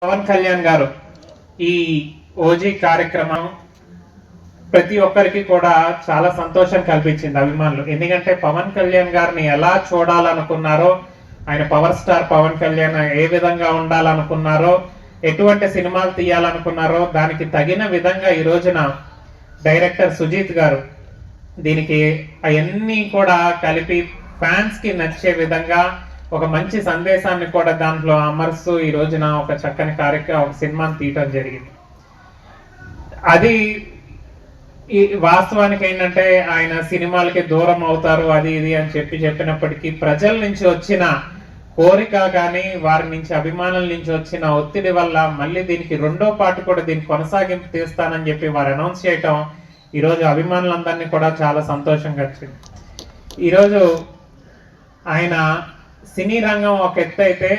పవన్ కళ్యాణ్ గారు ఈ ఓజీ కార్యక్రమం ప్రతి ఒక్కరికి కూడా చాలా సంతోషం కల్పించింది అభిమానులు. ఎందుకంటే పవన్ కళ్యాణ్ గారిని ఎలా చూడాలనుకున్నారో, ఆయన పవర్ స్టార్ పవన్ కళ్యాణ్ ఏ విధంగా ఉండాలనుకున్నారో, ఎటువంటి సినిమాలు తీయాలనుకున్నారో దానికి తగిన విధంగా ఈ రోజున డైరెక్టర్ సుజీత్ గారు దీనికి అవన్నీ కూడా కలిపి ఫ్యాన్స్ కి నచ్చే విధంగా ఒక మంచి సందేశాన్ని కూడా దాంట్లో అమర్స్తూ ఈ రోజున ఒక చక్కని ఒక సినిమాని తీయటం జరిగింది. అది ఈ వాస్తవానికి ఏంటంటే ఆయన సినిమాలకి దూరం అవుతారు అది ఇది అని చెప్పినప్పటికీ ప్రజల నుంచి వచ్చిన కోరిక కానీ వారి నుంచి అభిమానుల నుంచి వచ్చిన ఒత్తిడి వల్ల మళ్ళీ దీనికి రెండో పార్ట్ కూడా దీనికి కొనసాగింపు తీస్తానని చెప్పి వారు అనౌన్స్ చేయటం ఈరోజు అభిమానులందరినీ కూడా చాలా సంతోషంగా వచ్చింది. ఈరోజు ఆయన సినీ రంగం ఒక ఎత్తు అయితే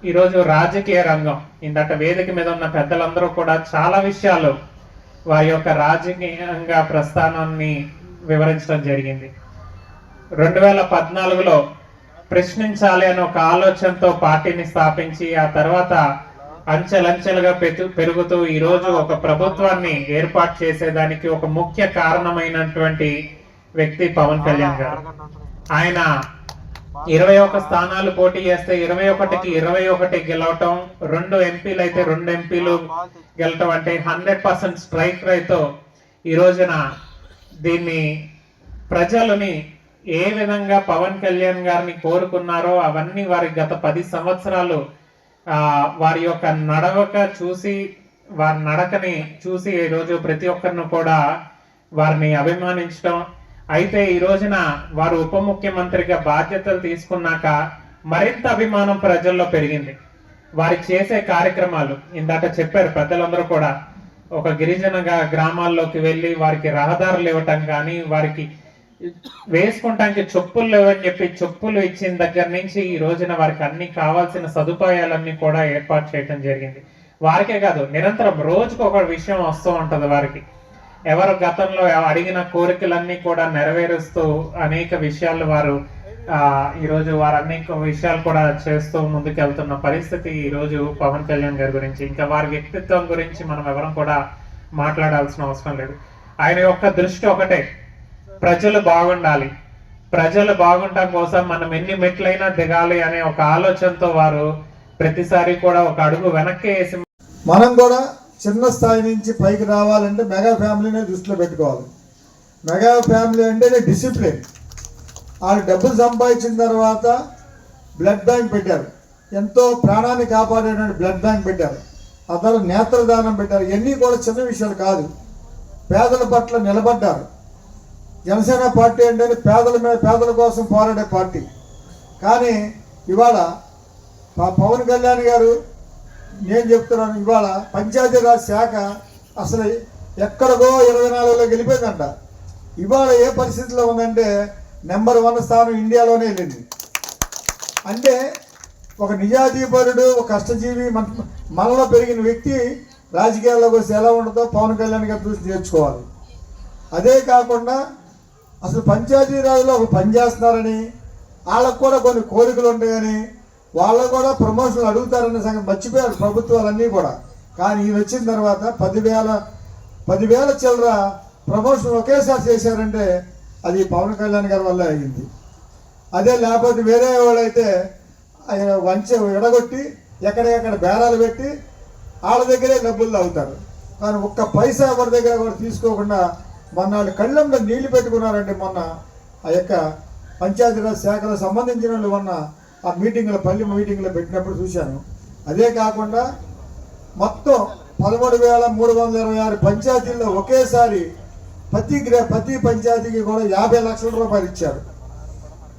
ఈరోజు రాజకీయ రంగం ఇందట వేదిక మీద ఉన్న పెద్దలందరూ కూడా చాలా విషయాలు వారి యొక్క రాజకీయంగా ప్రస్థానాన్ని వివరించడం జరిగింది. 2014లో ప్రశ్నించాలి అనే ఒక ఆలోచనతో పార్టీని స్థాపించి ఆ తర్వాత అంచెలంచెలుగా పెరుగుతూ ఈరోజు ఒక ప్రభుత్వాన్ని ఏర్పాటు చేసేదానికి ఒక ముఖ్య కారణమైనటువంటి వ్యక్తి పవన్ కళ్యాణ్ గారు. ఆయన 21 స్థానాలు పోటీ చేస్తే 21కి 21 గెలవటం, 2 ఎంపీలు అయితే 2 ఎంపీలు గెలవటం అంటే 100% స్ట్రైక్ రేట్తో ఈ రోజున దీన్ని ప్రజలని ఏ విధంగా పవన్ కళ్యాణ్ గారిని కోరుకున్నారో అవన్నీ వారి గత 10 సంవత్సరాలు వారి యొక్క నడవక చూసి వారి నడకని చూసి ఈ రోజు ప్రతి ఒక్కరిని కూడా వారిని అభిమానించడం. అయితే ఈ రోజున వారు ఉప ముఖ్యమంత్రిగా బాధ్యతలు తీసుకున్నాక మరింత అభిమానం ప్రజల్లో పెరిగింది. వారి చేసే కార్యక్రమాలు ఇందాక చెప్పారు పెద్దలందరూ కూడా, ఒక గిరిజన గ్రామాల్లోకి వెళ్ళి వారికి రహదారులు ఇవ్వటం కానీ, వారికి వేసుకుంటానికి చెప్పులు లేవని చెప్పి చెప్పులు ఇచ్చిన దగ్గర నుంచి ఈ రోజున వారికి అన్ని కావాల్సిన సదుపాయాలన్నీ కూడా ఏర్పాటు చేయడం జరిగింది. వారికే కాదు, నిరంతరం రోజుకు ఒక విషయం వస్తూ ఉంటది వారికి. ఎవరు గతంలో అడిగిన కోరికలన్నీ కూడా నెరవేరుస్తూ అనేక విషయాలు వారు ఈరోజు వారు అనేక విషయాలు కూడా చేస్తూ ముందుకెళ్తున్న పరిస్థితి ఈ రోజు పవన్ కళ్యాణ్ గారి గురించి. ఇంకా వారి వ్యక్తిత్వం గురించి మనం ఎవరం కూడా మాట్లాడాల్సిన అవసరం లేదు. ఆయన యొక్క దృష్టి ఒకటే, ప్రజలు బాగుండాలి, ప్రజలు బాగుండటం కోసం మనం ఎన్ని మెట్లైనా దిగాలి అనే ఒక ఆలోచనతో వారు ప్రతిసారి కూడా ఒక అడుగు వెనక్కి వేసి మనం కూడా చిన్న స్థాయి నుంచి పైకి రావాలంటే మెగా ఫ్యామిలీనే దృష్టిలో పెట్టుకోవాలి. మెగా ఫ్యామిలీ అంటేనే డిసిప్లిన్. వాళ్ళు డబ్బులు సంపాదించిన తర్వాత బ్లడ్ బ్యాంక్ పెట్టారు, ఎంతో ప్రాణాన్ని కాపాడేటువంటి బ్లడ్ బ్యాంక్ పెట్టారు, ఆ తర్వాత నేత్రదానం పెట్టారు. ఇవన్నీ కూడా చిన్న విషయాలు కాదు. పేదల పట్ల నిలబడ్డారు. జనసేన పార్టీ అంటే పేదల కోసం పోరాడే పార్టీ. కానీ ఇవాళ పవన్ కళ్యాణ్ గారు, నేను చెప్తున్నాను, ఇవాళ పంచాయతీరాజ్ శాఖ అసలు ఎక్కడికో 24లో గెలిపోయిందంట. ఇవాళ ఏ పరిస్థితిలో ఉందంటే నెంబర్ 1 స్థానం ఇండియాలోనే వెళ్ళింది. అంటే ఒక నిజాధిపరుడు, ఒక కష్టజీవి, మనలో పెరిగిన వ్యక్తి రాజకీయాల్లోకి వస్తే ఎలా ఉంటుందో పవన్ కళ్యాణ్ గారు చూసి నేర్చుకోవాలి. అదే కాకుండా అసలు పంచాయతీరాజ్లో ఒక పని చేస్తున్నారని, వాళ్ళకు కూడా కొన్ని కోరికలు ఉంటాయని, వాళ్ళకు కూడా ప్రమోషన్లు అడుగుతారనే సంగతి మర్చిపోయారు ప్రభుత్వాలన్నీ కూడా. కానీ ఈయన వచ్చిన తర్వాత 10,000 చిల్లర ప్రమోషన్ ఒకేసారి చేశారంటే అది పవన్ కళ్యాణ్ గారి వల్ల అయ్యింది. అదే లేకపోతే వేరే వాళ్ళైతే ఎడగొట్టి ఎక్కడెక్కడ బేరాలు పెట్టి వాళ్ళ దగ్గరే డబ్బులు అవుతారు. కానీ ఒక్క పైసా ఎవరి దగ్గర కూడా తీసుకోకుండా మొన్న వాళ్ళు కళ్ళంలో నీళ్లు పెట్టుకున్నారంటే మొన్న ఆ యొక్క పంచాయతీరాజ్ శాఖలకు సంబంధించిన వాళ్ళు మొన్న ఆ మీటింగ్లో పల్లి మీటింగ్లో పెట్టినప్పుడు చూశాను. అదే కాకుండా మొత్తం 13,326 పంచాయతీల్లో ఒకేసారి ప్రతి పంచాయతీకి కూడా 50 లక్షల రూపాయలు ఇచ్చారు.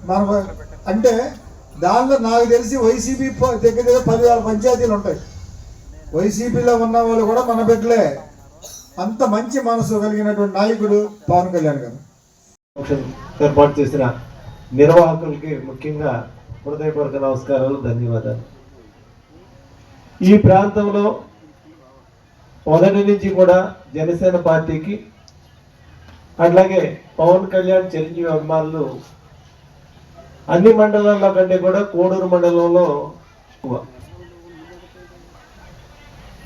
మనం అంటే దానిలో నాకు తెలిసి వైసీపీ దగ్గర 10,000 పంచాయతీలు ఉంటాయి. వైసీపీలో ఉన్న వాళ్ళు కూడా మన బిడ్డలే. అంత మంచి మనసు కలిగినటువంటి నాయకుడు పవన్ కళ్యాణ్ గారు. ఏర్పాటు చేసిన నిర్వాహకులకి ముఖ్యంగా హృదయపూర్వక నమస్కారాలు, ధన్యవాదాలు. ఈ ప్రాంతంలో మొదటి నుంచి కూడా జనసేన పార్టీకి అట్లాగే పవన్ కళ్యాణ్ చిరంజీవి అభిమానులు అన్ని మండలాల్లో కంటే కూడా కోడూరు మండలంలో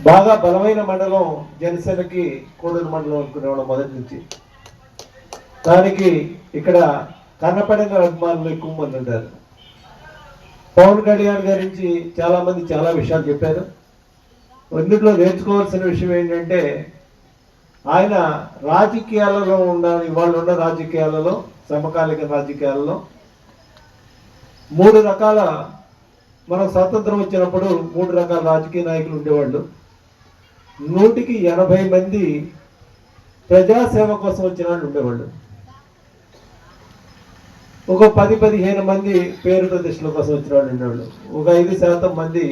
బాగా బలమైన మండలం జనసేనకి కోడూరు మండలం అనుకునేవాడు మొదటి నుంచి. దానికి ఇక్కడ కన్నపడిన అభిమానులు ఎక్కువ మంది ఉంటారు. పవన్ కళ్యాణ్ గారించి చాలా మంది చాలా విషయాలు చెప్పారు. అన్నింటిలో నేర్చుకోవాల్సిన విషయం ఏంటంటే ఆయన రాజకీయాలలో ఇవాళ ఉన్న రాజకీయాలలో, సమకాలిక రాజకీయాలలో 3 రకాల, మనం స్వాతంత్రం వచ్చినప్పుడు 3 రకాల రాజకీయ నాయకులు ఉండేవాళ్ళు. 100కి 80 మంది ప్రజాసేవ కోసం వచ్చిన వాళ్ళు ఉండేవాళ్ళు. ఒక 10-15 మంది పేరు ప్రతిష్టల కోసం వచ్చిన వాళ్ళు ఉండేవాళ్ళు. ఒక 5% మంది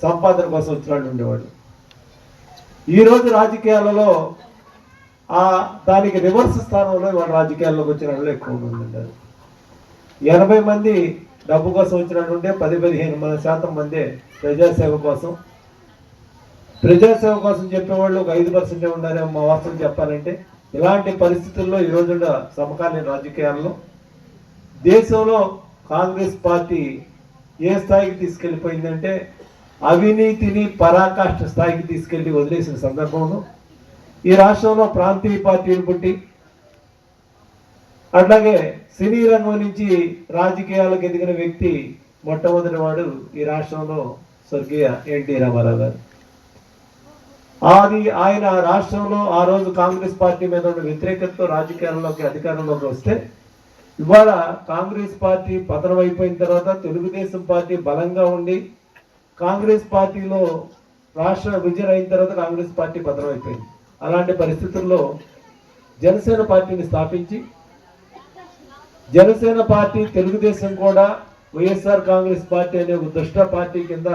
సంపాదన కోసం వచ్చిన వాళ్ళు ఉండేవాళ్ళు. ఈరోజు రాజకీయాలలో దానికి రివర్స్ స్థానంలో వాళ్ళ రాజకీయాల్లోకి వచ్చిన వాళ్ళు ఎక్కువ మంది ఉంటారు. 80 మంది డబ్బు కోసం వచ్చినట్టుంటే 10-15% మంది ప్రజాసేవ కోసం. ప్రజాసేవ కోసం చెప్పేవాళ్ళు ఒక 5% ఉండాలేమో మా వాస్తవం చెప్పాలంటే. ఇలాంటి పరిస్థితుల్లో ఈరోజు సమకాలీన రాజకీయాల్లో దేశంలో కాంగ్రెస్ పార్టీ ఏ స్థాయికి తీసుకెళ్ళిపోయిందంటే అవినీతిని పరాకాష్ఠ స్థాయికి తీసుకెళ్లి వదిలేసిన సందర్భంలో ఈ రాష్ట్రంలో ప్రాంతీయ పార్టీలు పుట్టి, అట్లాగే సినీ రంగం నుంచి రాజకీయాలకు ఎదిగిన వ్యక్తి మొట్టమొదటి వాడు ఈ రాష్ట్రంలో స్వర్గీయ ఎన్టీ రామారావు గారు. ఆయన రాష్ట్రంలో ఆ రోజు కాంగ్రెస్ పార్టీ మీద ఉన్న వ్యతిరేకతతో రాజకీయాల్లోకి అధికారంలోకి వస్తే, ఇవాళ కాంగ్రెస్ పార్టీ పతనం అయిపోయిన తర్వాత తెలుగుదేశం పార్టీ బలంగా ఉండి కాంగ్రెస్ పార్టీలో రాష్ట్ర విజయం అయిన తర్వాత కాంగ్రెస్ పార్టీ పతనం అయిపోయింది. అలాంటి పరిస్థితుల్లో జనసేన పార్టీని స్థాపించి, జనసేన పార్టీ తెలుగుదేశం కూడా వైఎస్ఆర్ కాంగ్రెస్ పార్టీ అనే ఒక దుష్ట పార్టీ కింద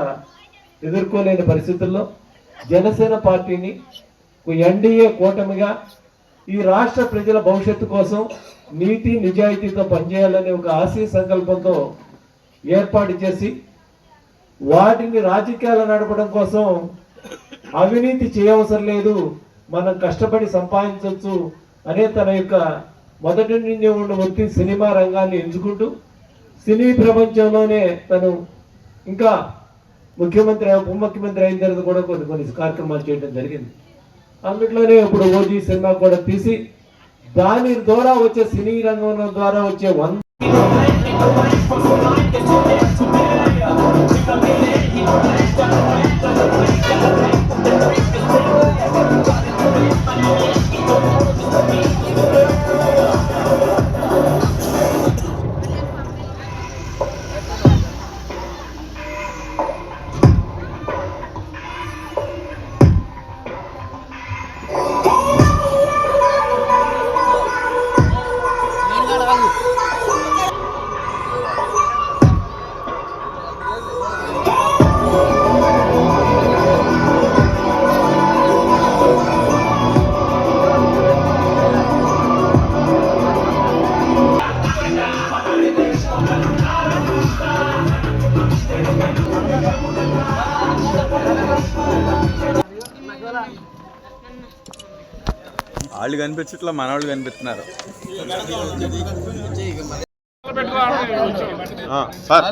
ఎదుర్కోలేని పరిస్థితుల్లో జనసేన పార్టీని ఎన్డీఏ కూటమిగా ఈ రాష్ట్ర ప్రజల భవిష్యత్తు కోసం నీతి నిజాయితీతో పనిచేయాలనే ఒక ఆశయ సంకల్పంతో ఏర్పాటు చేసి, వాటిని రాజకీయాలు నడపడం కోసం అవినీతి చేయవసరం లేదు, మనం కష్టపడి సంపాదించవచ్చు అనే తన యొక్క మొదటి నుండి ఉన్న వ్యక్తి సినిమా రంగాన్ని ఎంచుకుంటూ సినీ ప్రపంచంలోనే తను ఇంకా ఉప ముఖ్యమంత్రి అయిన తర్వాత కూడా కొన్ని కార్యక్రమాలు చేయడం జరిగింది. అందులోనే ఇప్పుడు ఓజీ సినిమా కూడా తీసి దాని ద్వారా వచ్చే సినీ రంగం ద్వారా వచ్చే వాళ్ళు కనిపించట్లా, మనవాళ్ళు కనిపిస్తున్నారు. సార్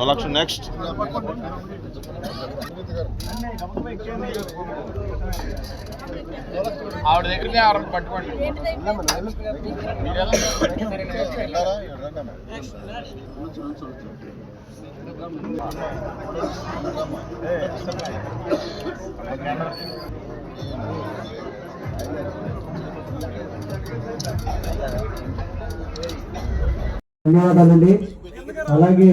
లక్ష్యం నెక్స్ట్ ఆవిడ దగ్గరికి ఎవరు పట్టుకోండి. ధన్యవాదాలండి. అలాగే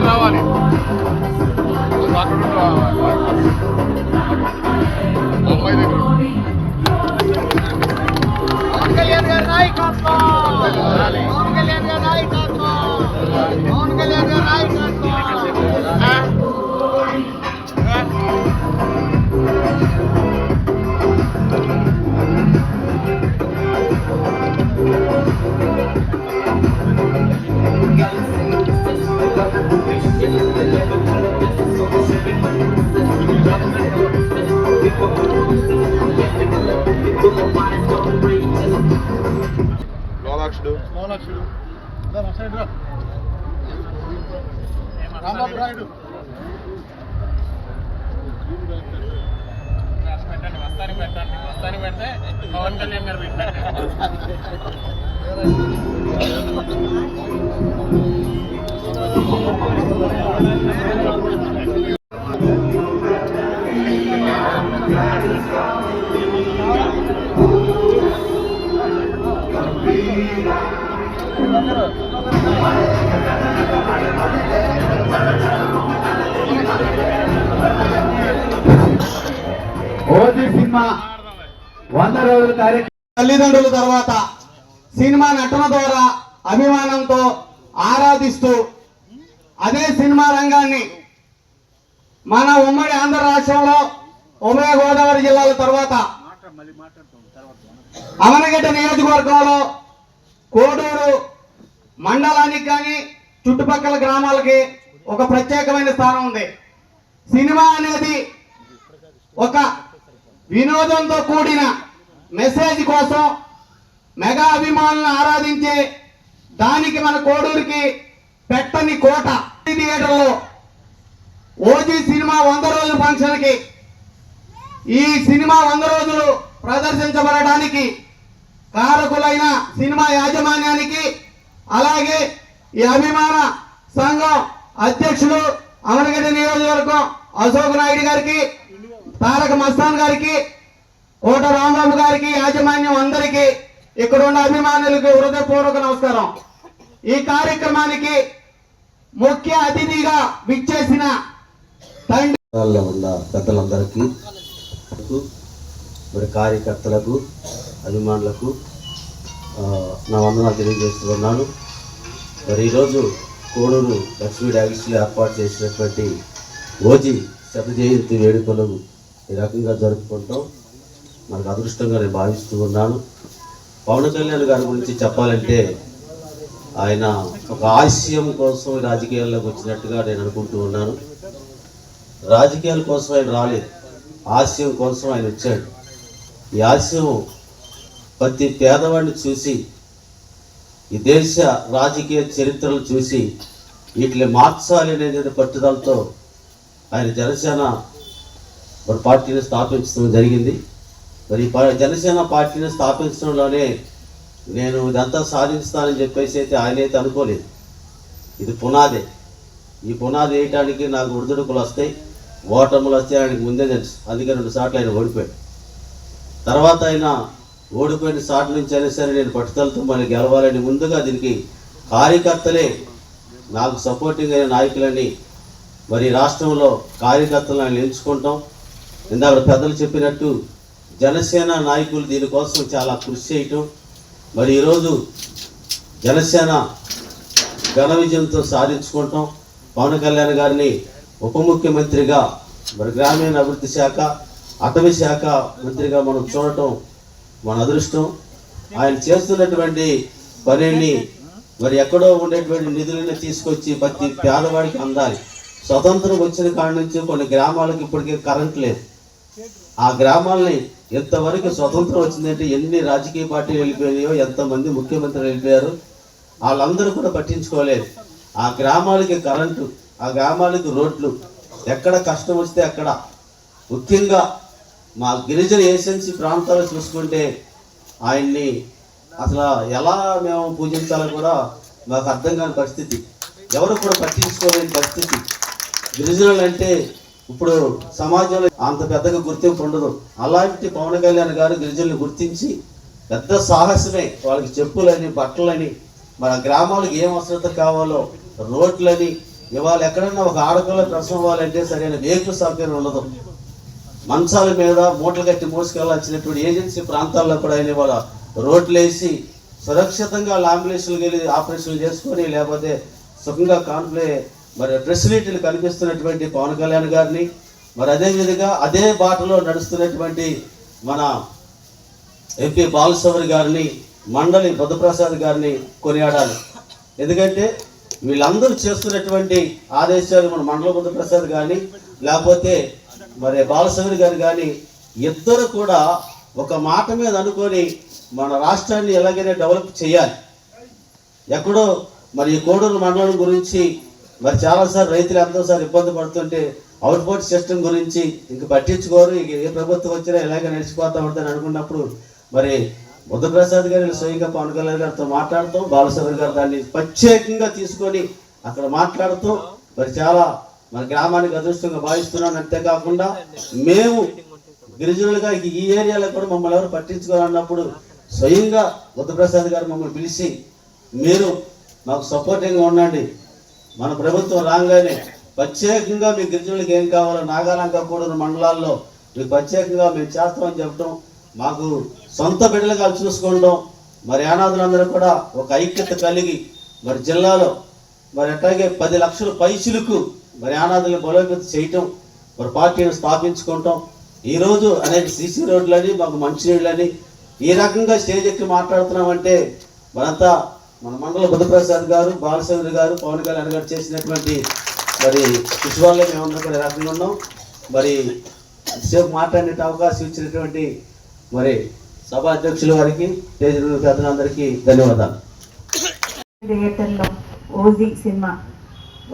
రావాలి అమ్మాయి దగ్గర పవన్ కళ్యాణ్ గారి నాయకత్వం, పవన్ కళ్యాణ్ గారి నాయకత్వం, పవన్ కళ్యాణ్ గారి నాయకత్వం. మోనాక్షుడు రాంబాబు రాయుడు వస్తానికి పెడితే పవన్ కళ్యాణ్ గారు పెట్టారు. ఓజీ సినిమా 100 రోజుల కార్యక్రమం తల్లిదండ్రుల తర్వాత సినిమా నటన ద్వారా అభిమానంతో ఆరాధిస్తూ అదే సినిమా రంగాన్ని మన ఉమ్మడి ఆంధ్ర రాష్ట్రంలో ఉభయ గోదావరి జిల్లాల తర్వాత అవనగడ్డ నియోజకవర్గంలో కోడూరు మండలానికి కానీ చుట్టుపక్కల గ్రామాలకి ఒక ప్రత్యేకమైన స్థానం ఉంది. సినిమా అనేది ఒక వినోదంతో కూడిన మెసేజ్ కోసం మెగా అభిమానులను ఆరాధించే దానికి మన కోడూరుకి పెట్టని కోట. థియేటర్లో ఓజీ సినిమా 100 రోజుల ఫంక్షన్కి ఈ సినిమా 100 రోజులు ప్రదర్శించబడడానికి కారకులైన సినిమా యాజమాన్యానికి అలాగే ఈ అభిమాన సంఘం అధ్యక్షులు అవనగడ్డ నియోజకవర్గం అశోక్ నాయుడు గారికి, తారక మస్తాన్ గారికి, కోట రాంబాబు గారికి, యాజమాన్యం అందరికీ, ఇక్కడ ఉన్న అభిమానులకు హృదయపూర్వక నమస్కారం. ఈ కార్యక్రమానికి ముఖ్య అతిథిగా విచ్చేసిన తండ్రి ఉన్న పెద్దలందరికీ, మరి కార్యకర్తలకు, అభిమానులకు నా వందనాలు తెలియజేస్తున్నాను. మరి ఈరోజు కోడూరు లక్ష్మీ డాగిస్లో ఏర్పాటు చేసినటువంటి ఓజీ శత జయంతి వేడుకలు ఈ రకంగా జరుపుకుంటాం మనకు అదృష్టంగా నేను భావిస్తూ ఉన్నాను. పవన్ కళ్యాణ్ గారి గురించి చెప్పాలంటే ఆయన ఒక ఆశయం కోసం రాజకీయాల్లోకి వచ్చినట్టుగా నేను అనుకుంటూ ఉన్నాను. రాజకీయాల కోసం ఆయన రాలేదు, ఆశయం కోసం ఆయన వచ్చాడు. ఈ ఆశయం ప్రతి పేదవాడిని చూసి, ఈ దేశ రాజకీయ చరిత్రలు చూసి వీటిని మార్చాలి అనేది పట్టుదలతో ఆయన జనసేన పార్టీని స్థాపించడం జరిగింది. మరి జనసేన పార్టీని స్థాపించడంలోనే నేను ఇదంతా సాధిస్తానని చెప్పేసి అయితే ఆయన అయితే అనుకోలేదు. ఇది పునాదే. ఈ పునాది వేయటానికి నాకు ఒడిదుడుకులు వస్తాయి, ఓటములు వస్తాయి ఆయనకు ముందే తెలుసు. అందుకే 2 సార్లు ఆయన ఓడిపోయాడు. తర్వాత ఆయన ఓడిపోయిన సార్లు నుంచి అయినా సరే నేను పట్టుదలతో మళ్ళీ గెలవాలని ముందుగా దీనికి కార్యకర్తలే నాకు సపోర్టింగ్ అయిన నాయకులని మరి రాష్ట్రంలో కార్యకర్తలను ఎంచుకుంటాం. ఇందాక పెద్దలు చెప్పినట్టు జనసేన నాయకులు దీనికోసం చాలా కృషి చేయటం, మరి ఈరోజు జనసేన ఘన విజయంతో సాధించుకుంటాం. పవన్ కళ్యాణ్ గారిని ఉప ముఖ్యమంత్రిగా, మరి గ్రామీణ అభివృద్ధి శాఖ, అటవీ శాఖ మంత్రిగా మనం చూడటం మన అదృష్టం. ఆయన చేస్తున్నటువంటి పనిని మరి ఎక్కడో ఉండేటువంటి నిధులను తీసుకొచ్చి ప్రతి పేదవాడికి అందాలి. స్వతంత్రం వచ్చిన కాడి నుంచి కొన్ని గ్రామాలకు ఇప్పటికే కరెంట్ లేదు. ఆ గ్రామాలని ఎంతవరకు స్వతంత్రం వచ్చిందంటే ఎన్ని రాజకీయ పార్టీలు వెళ్ళిపోయాయో, ఎంతమంది ముఖ్యమంత్రులు వెళ్ళిపోయారు, వాళ్ళందరూ కూడా పట్టించుకోలేదు. ఆ గ్రామాలకి కరెంటు, ఆ గ్రామాలకి రోడ్లు, ఎక్కడ కష్టం వస్తే అక్కడ. ముఖ్యంగా మా గిరిజన ఏజెన్సీ ప్రాంతాలు చూసుకుంటే ఆయన్ని అసలు ఎలా మేము పూజించాలో కూడా మాకు అర్థం కాని పరిస్థితి, ఎవరు కూడా పట్టించుకోలేని పరిస్థితి. గిరిజనులు అంటే ఇప్పుడు సమాజంలో అంత పెద్దగా గుర్తింపు ఉండదు. అలాంటి పవన్ కళ్యాణ్ గారు గిరిజనులు గుర్తించి పెద్ద సాహసమే వాళ్ళకి చెప్పులని, బట్టలని, మన గ్రామాలకు ఏం అవసరత కావాలో రోడ్లని, ఇవాళ ఎక్కడన్నా ఒక ఆడపిల్ల ప్రసవం అవ్వాలంటే సరైన వెహికల్ సౌకర్యం ఉండదు. మంచాల మీద మూటలు కట్టి మోసుకెళ్ళాల్సినటువంటి ఏజెన్సీ ప్రాంతాల్లో కూడా ఆయన ఇవాళ రోడ్లు వేసి సురక్షితంగా అంబులెన్స్లు వెళ్ళి ఆపరేషన్లు చేసుకొని, లేకపోతే సుఖంగా మరి ఫెసిలిటీలు కనిపిస్తున్నటువంటి పవన్ కళ్యాణ్ గారిని, మరి అదేవిధంగా అదే బాటలో నడుస్తున్నటువంటి మన ఎంపీ బాలశౌరి గారిని, మండలి బుద్ధప్రసాద్ గారిని కొనియాడాలి. ఎందుకంటే వీళ్ళందరూ చేస్తున్నటువంటి ఆదేశాలు మన మండల బుద్ధప్రసాద్ కానీ లేకపోతే మరి బాలశౌరి గారు కానీ ఇద్దరు కూడా ఒక మాట మీద అనుకొని మన రాష్ట్రాన్ని ఎలాగైనా డెవలప్ చేయాలి. ఎక్కడో మరి ఈ కోడూరు మండలం గురించి మరి చాలాసార్లు రైతులు ఎంతోసారి ఇబ్బంది పడుతుంటే అవుట్పోర్ట్ సిస్టమ్ గురించి ఇంక పట్టించుకోరు, ఇక ఏ ప్రభుత్వం వచ్చినా ఇలాగే నడిచిపోతూ ఉంటుందని అనుకున్నప్పుడు మరి బుద్ధప్రసాద్ గారు స్వయంగా పవన్ కళ్యాణ్ గారితో మాట్లాడుతూ బాలశంకర్ గారు దాన్ని ప్రత్యేకంగా తీసుకొని అక్కడ మాట్లాడుతూ మరి చాలా మన గ్రామానికి అదృష్టంగా భావిస్తున్నాను. అంతేకాకుండా మేము గిరిజనులుగా ఈ ఏరియాలో కూడా మమ్మల్ని ఎవరు పట్టించుకోవాలన్నప్పుడు స్వయంగా బుద్ధప్రసాద్ గారు మమ్మల్ని పిలిచి మీరు మాకు సపోర్టింగ్గా ఉండండి, మన ప్రభుత్వం రాగానే ప్రత్యేకంగా మీ గిరిజనులకు ఏం కావాలో నాగాలంక కూడా మండలాల్లో మీకు ప్రత్యేకంగా మేము చేస్తామని చెప్పడం, మాకు సొంత బిడ్డలుగా చూసుకోవడం, మరి అనాథులందరూ కూడా ఒక ఐక్యత కలిగి మరి జిల్లాలో మరి అట్లాగే 10 లక్షల పైసలకు మరి అనాథులను బలోపేతం చేయటం, మరి పార్టీని స్థాపించుకోవటం, ఈరోజు అనేక సీసీ రోడ్లని మాకు మంచినీళ్ళని ఈ రకంగా స్టేజ్ ఎక్కి మాట్లాడుతున్నామంటే మనంతా మన మండల బుద్ధప్రసాద్ గారు, బాలశంకర్ గారు, పవన్ కళ్యాణ్ గారు చేసినటువంటి మరి కృషి వల్లే మేమందరం కూడా రకంగా ఉన్నాం. మరి సేపు మాట్లాడే అవకాశం ఇచ్చినటువంటి మరి సభా అధ్యక్షుల వారికి, పెద్దలందరికీ ధన్యవాదాలు. థియేటర్లో ఓజీ సినిమా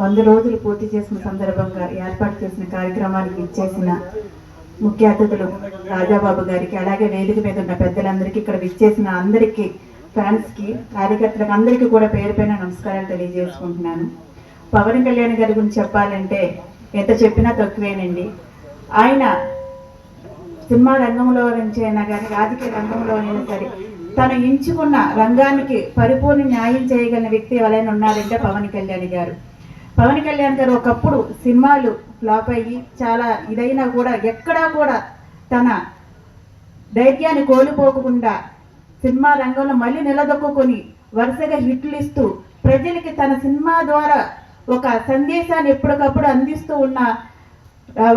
100 రోజులు పూర్తి చేసిన సందర్భంగా ఏర్పాటు చేసిన కార్యక్రమానికి ఇచ్చేసిన ముఖ్య అతిథులు రాజాబాబు గారికి, అలాగే వేదిక మీద ఉన్న పెద్దలందరికీ, ఇక్కడ విచ్చేసిన అందరికీ, ఫ్యాన్స్కి, కార్యకర్తలకు అందరికీ కూడా పేరు పైన నమస్కారాలు తెలియజేసుకుంటున్నాను. పవన్ కళ్యాణ్ గారి గురించి చెప్పాలంటే ఎంత చెప్పినా తక్కువేనండి. ఆయన సినిమా రంగంలో నుంచి అయినా కానీ రాజకీయ రంగంలో అయినా సరే తను ఎంచుకున్న రంగానికి పరిపూర్ణ న్యాయం చేయగలిగిన వ్యక్తి ఎవరైనా ఉన్నారంటే పవన్ కళ్యాణ్ గారు. పవన్ కళ్యాణ్ గారు ఒకప్పుడు సినిమాలు ఫ్లాప్ అయ్యి చాలా ఇదైనా కూడా ఎక్కడా కూడా తన ధైర్యాన్ని కోల్పోకుండా సినిమా రంగంలో మళ్ళీ నిలదొక్కుని వరుసగా హిట్లు ఇస్తూ ప్రజలకి తన సినిమా ద్వారా ఒక సందేశాన్ని ఎప్పటికప్పుడు అందిస్తూ ఉన్న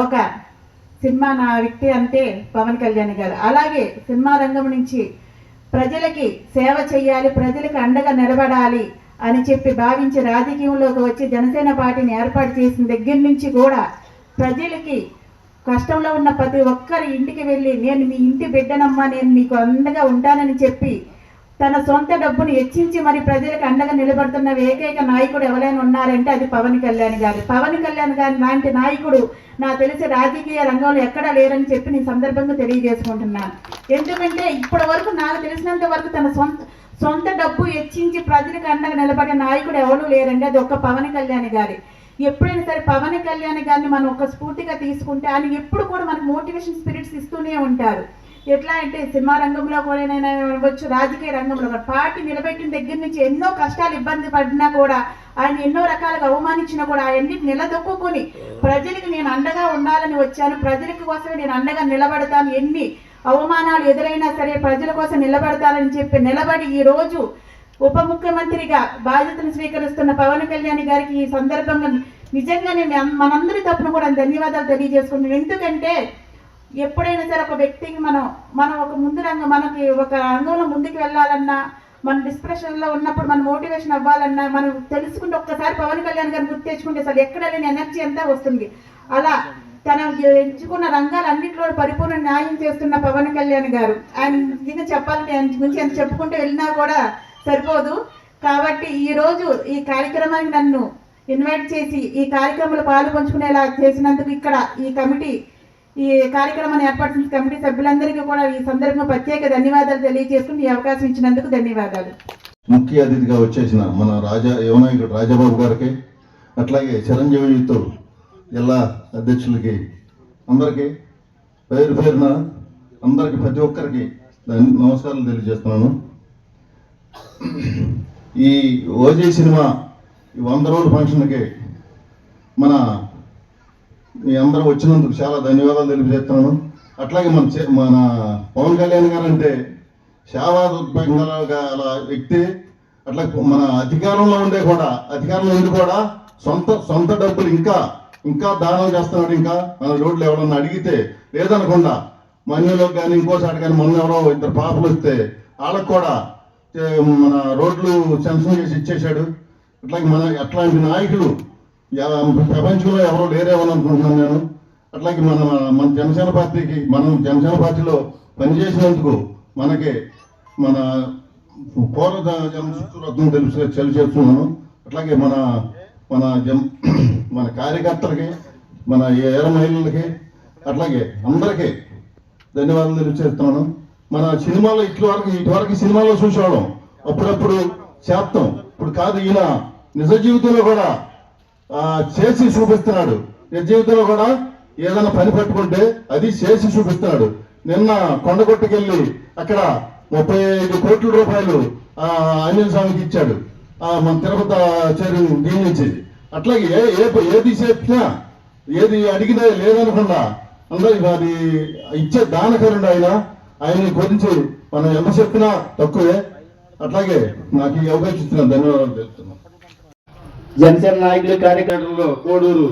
ఒక సినిమా నా వ్యక్తి అంటే పవన్ కళ్యాణ్ గారు. అలాగే సినిమా రంగం నుంచి ప్రజలకి సేవ చేయాలి, ప్రజలకు అండగా నిలబడాలి అని చెప్పి భావించి రాజకీయంలోకి వచ్చి జనసేన పార్టీని ఏర్పాటు చేసిన దగ్గర నుంచి కూడా ప్రజలకి కష్టంలో ఉన్న ప్రతి ఒక్కరి ఇంటికి వెళ్ళి నేను మీ ఇంటి బిడ్డనమ్మా, నేను మీకు అండగా ఉంటానని చెప్పి తన సొంత డబ్బును హెచ్చించి మరి ప్రజలకు అండగా నిలబడుతున్న ఏకైక నాయకుడు ఎవరైనా ఉన్నారంటే అది పవన్ కళ్యాణ్ గారు. పవన్ కళ్యాణ్ గారి లాంటి నాయకుడు నాకు తెలిసి రాజకీయ రంగంలో ఎక్కడా లేరని చెప్పి నేను సందర్భంగా తెలియజేసుకుంటున్నాను. ఎందుకంటే ఇప్పటి వరకు నాకు తెలిసినంత వరకు తన సొంత డబ్బు హెచ్చించి ప్రజలకు అండగా నిలబడే నాయకుడు ఎవరు లేరండి, అది ఒక్క పవన్ కళ్యాణ్ గారి. ఎప్పుడైనా సరే పవన్ కళ్యాణ్ గారిని మనం ఒక స్ఫూర్తిగా తీసుకుంటే ఆయన ఎప్పుడు కూడా మనకు మోటివేషన్ స్పిరిట్స్ ఇస్తూనే ఉంటారు. ఎట్లా అంటే సినిమా రంగంలో కూడా అవ్వచ్చు, రాజకీయ రంగంలో కూడా పార్టీ నిలబెట్టిన దగ్గర నుంచి ఎన్నో కష్టాలు ఇబ్బంది పడినా కూడా ఆయన ఎన్నో రకాలుగా అవమానించినా కూడా ఆయన్ని నిలదొక్కుని ప్రజలకు నేను అండగా ఉండాలని వచ్చాను, ప్రజల కోసమే నేను అండగా నిలబడతాను, ఎన్ని అవమానాలు ఎదురైనా సరే ప్రజల కోసం నిలబడతానని చెప్పి నిలబడి ఈ రోజు ఉప ముఖ్యమంత్రిగా బాధ్యతను స్వీకరిస్తున్న పవన్ కళ్యాణ్ గారికి ఈ సందర్భంగా నిజంగానే మనందరి తరపున కూడా ధన్యవాదాలు తెలియజేసుకుంటున్నాం. ఎందుకంటే ఎప్పుడైనా సరే ఒక వ్యక్తికి మనం ఒక మనకి ఒక రంగంలో ముందుకు వెళ్ళాలన్నా, మన డిస్ప్రెషన్లో ఉన్నప్పుడు మనం మోటివేషన్ అవ్వాలన్నా మనం తెలుసుకుంటే ఒక్కసారి పవన్ కళ్యాణ్ గారిని గుర్తు తెచ్చుకుంటే అసలు ఎక్కడ లేని ఎనర్జీ అంతా వస్తుంది. అలా తన ఎంచుకున్న రంగాలన్నింటిలో పరిపూర్ణ న్యాయం చేస్తున్న పవన్ కళ్యాణ్ గారు. ఆయన నిజంగా చెప్పాలంటే ఆయన గురించి ఎంత చెప్పుకుంటూ వెళ్ళినా కూడా సరిపోదు. కాబట్టి ఈరోజు ఈ కార్యక్రమానికి నన్ను ఇన్వైట్ చేసి ఈ కార్యక్రమంలో పాలు పంచుకునేలా చేసినందుకు ఇక్కడ ఈ కార్యక్రమాన్ని ఏర్పాటు చేసిన కమిటీ సభ్యులందరికీ కూడా ఈ సందర్భంగా ప్రత్యేక ధన్యవాదాలు తెలియజేసుకుని ఈ అవకాశం ఇచ్చినందుకు ధన్యవాదాలు. ముఖ్య అతిథిగా వచ్చేసిన మన యువనాయకుడు రాజాబాబు గారికి, అట్లాగే చిరంజీవితో జిల్లా అధ్యక్షులకి అందరికీ పేరు పేరున అందరికి ప్రతి ఒక్కరికి నమస్కారాలు తెలియజేస్తున్నాను. ఈ ఓజీ సినిమా 100 రోజుల ఫంక్షన్కి మీ అందరూ వచ్చినందుకు చాలా ధన్యవాదాలు తెలియజేస్తున్నాను. అట్లాగే మన పవన్ కళ్యాణ్ గారు అంటే సేవా దృక్పథం గల వ్యక్తి. అట్లా మన అధికారంలో ఉండి కూడా సొంత డబ్బులు ఇంకా దానం చేస్తున్నాడు. ఇంకా మన రోడ్లు ఎవరన్నా అడిగితే లేదనకుండా మన్యులకు కానీ ఇంకోసారి కానీ మొన్న ఎవరో 2 పాపలు వస్తే వాళ్ళకు కూడా మన రోడ్లు సెన్షన్ చేసి ఇచ్చేశాడు. అట్లాగే అట్లాంటి నాయకులు ప్రపంచంలో ఎవరో లేరేమని అనుకుంటున్నాను నేను. అట్లాగే మన జనసేన పార్టీలో పనిచేసినందుకు మన పూర్వ జన్మ శుక్రరత్నం తెలియజేస్తున్నాను. అట్లాగే మన మన మన కార్యకర్తలకి, మన ఏర మహిళలకి, అట్లాగే అందరికీ ధన్యవాదాలు తెలియజేస్తున్నాను. మన సినిమాలో ఇటువరకు సినిమాలో చూసేవాళ్ళం, అప్పుడప్పుడు చేస్తాం, ఇప్పుడు కాదు. ఈయన నిజ జీవితంలో కూడా చేసి చూపిస్తున్నాడు. నిజ జీవితంలో కూడా ఏదైనా పని పట్టుకుంటే అది చేసి చూపిస్తున్నాడు. నిన్న కొండగొట్టుకెళ్ళి అక్కడ 35 కోట్ల రూపాయలు ఆంజనేయ స్వామికి ఇచ్చాడు, మన తిరుపతి చేరు దీని నుంచి. అట్లాగే ఏది చెప్పినా, ఏది అడిగినా లేదనకుండా అందరికి అది ఇచ్చే దానకరుడు ఆయన గురించి మనం ఎంత చెప్పినా తక్కువే. అట్లాగే నాకు ఈ అవకాశం ఇచ్చిన ధన్యవాదాలు తెలుపుతున్నాను. జనసేన నాయకులు, కార్యకర్తల్లో కోడూరు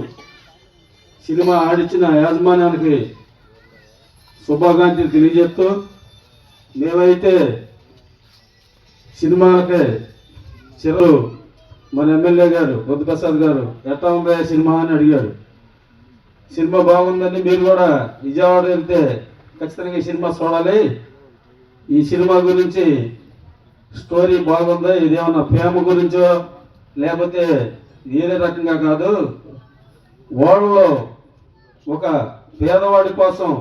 సినిమా ఆడిచ్చిన యాజమాన్యానికి శుభాకాంక్షలు తెలియజేస్తూ, మేమైతే సినిమాలకే చిరు మన ఎమ్మెల్యే గారు బుద్ధప్రసాద్ గారు ఎట్లా ఉందా సినిమా అని అడిగాడు. సినిమా బాగుందని మీరు కూడా విజయవాడ వెళ్తే ఖచ్చితంగా ఈ సినిమా చూడాలి, ఈ సినిమా గురించి స్టోరీ బాగుందా, ఇదేమన్నా ప్రేమ గురించో లేకపోతే వేరే రకంగా కాదు, వాళ్ళలో ఒక పేదవాడి కోసం